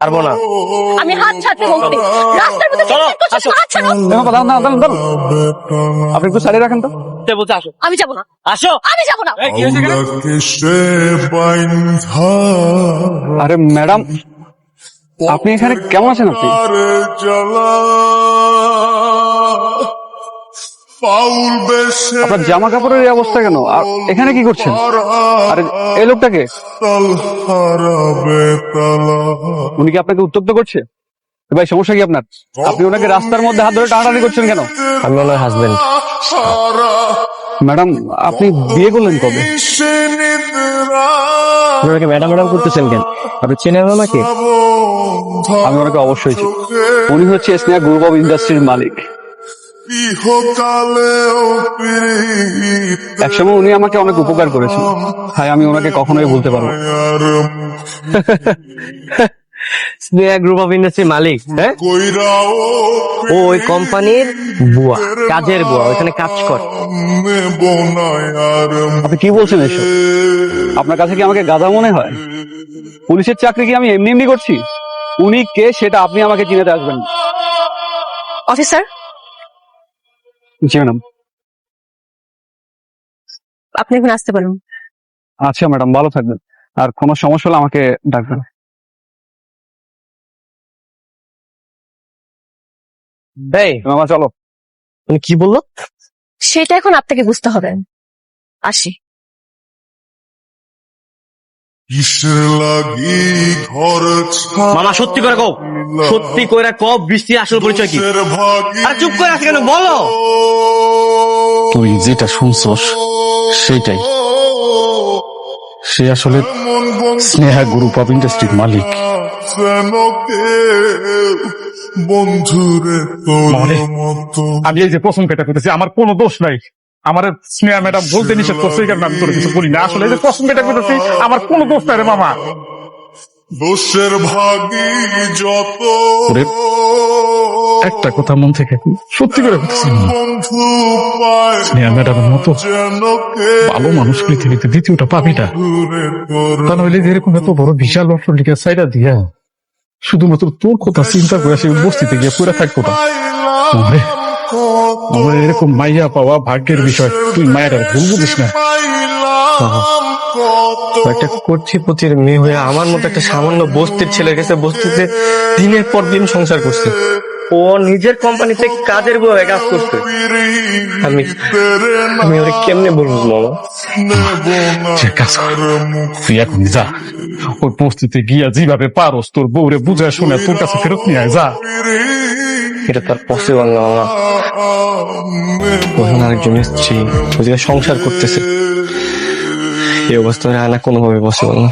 পারবো না। আমি হাত ছাড়তে বলছি, রাস্তার মধ্যে চলো, চিৎকার করছিস, আসো। হাত ছাড়ো। আপনি একটু সাইডে রাখেন তো। বলতে আসো, আমি যাবো না, আসো। আমি যাবো না। এই, কি হয়েছে এখানে? আরে ম্যাডাম, আপনি এখানে কেমন আছেন? আপনি আপনার জামা কাপড়ের এই অবস্থা কেন? আর এখানে কি করছেন? আরে এই লোকটাকে, উনি কি আপনাকে উত্তক্ত করছে? ভাই সমস্যা কি আপনার? আপনি ওনাকে রাস্তার মধ্যে হাত ধরে টানাটানি করছেন কেন? আমি ওনার হাজবেন্ড। ম্যাডাম, আপনি বিয়ে করলেন কবে? ওনাকে ম্যাডাম ম্যাডাম করতেছেন কেন? আপনি চেনেন ওনাকে? আমি ওনাকে অবশ্যই চিনি। উনি হচ্ছে স্নেহা গ্রুপ অফ ইন্ডাস্ট্রির মালিক। একসময় উনি আমাকে অনেক উপকার করেছেন, তাই আমি ওনাকে কখনোই ভুলতে পারবো না। স্নেহা গ্রুপ অফ ইন্ডাস্ট্রির মালিক? হ্যাঁ, ও ওই কোম্পানির বুয়া, কাজের বুয়া, ওইখানে কাজ করে। আপনি কি বলছেন এসব? আপনার কাছে কি আমাকে গাধা মনে হয়? পুলিশের চাকরি কি আমি এমনি এমনি করছি? উনি কে সেটা আপনি আমাকে চিনাতে আসবেন না। অফিসার, জি ম্যাডাম। আপনি এখন আসতে পারেন। আচ্ছা ম্যাডাম, ভালো থাকবেন। আর কোনো সমস্যা হলে আমাকে ডাকবেন। এই মামা চলো। উনি কি বললো? সেটা এখন আপনাকে বুঝতে হবে। আসি। মামা সত্যি করে কও, সত্যি করে কও, বৃষ্টি আসল পরিচয় কি? আরে চুপ করে আছে কেন, বলো। তুই যেটা শুনছস সেটাই। সে আসলে স্নেহা গ্রুপ অফ ইন্ডাস্ট্রির মালিক। আমি এই যে প্রথম কেটা করতেছি, আমার কোনো দোষ নাই। আমার স্নেহা ম্যাডাম বলতে নিষেধ করছে, এই কারণে আমি তোর কিছু বলি না। আসলে এই যে প্রথম কেটা করতেছি, আমার কোনো দোষ নাই রে মামা। দোষের ভাগী যত ওরে, একটা কথা মন থেকে সত্যি করে বলতেছি, বন্ধু পায় স্নেহা ম্যাডামের মতো যেন ভালো মানুষ পৃথিবীতে দ্বিতীয়টা পাবি না। তা নইলে যে এরকম এত বড় বিশাল অট্টালিকা সাইডা দিয়া শুধুমাত্র তোর কথা চিন্তা করে সে বস্তিতে গিয়ে পড়ে থাকতো না। আমার এরকম মাইয়া পাওয়া ভাগ্যের বিষয়। তুই মায়ের ভুল বুঝিস না। একটা কর্তৃপতির মেয়ে হয়ে আমার মতো একটা সামান্য বস্তির ছেলের কাছে বস্তিতে দিনের পর দিন সংসার করছে। ও নিজের কোম্পানিতে কাজের বউ হয়ে কাজ করছে। আমি ওরে কেমনে বলবো মামা? যে কাজ কর, তুই এখন যা, ওই বস্তিতে গিয়া যেভাবে পারস তোর বউরে বুঝায় শুনে তোর কাছে ফেরত নিয়ে আয়, যা। এটা তার পসিবল না মামা। ওখানে আরেকজন স্ত্রী ওদিকে সংসার করতেছে, এই অবস্থায় আনা কোনোভাবে পসিবল না।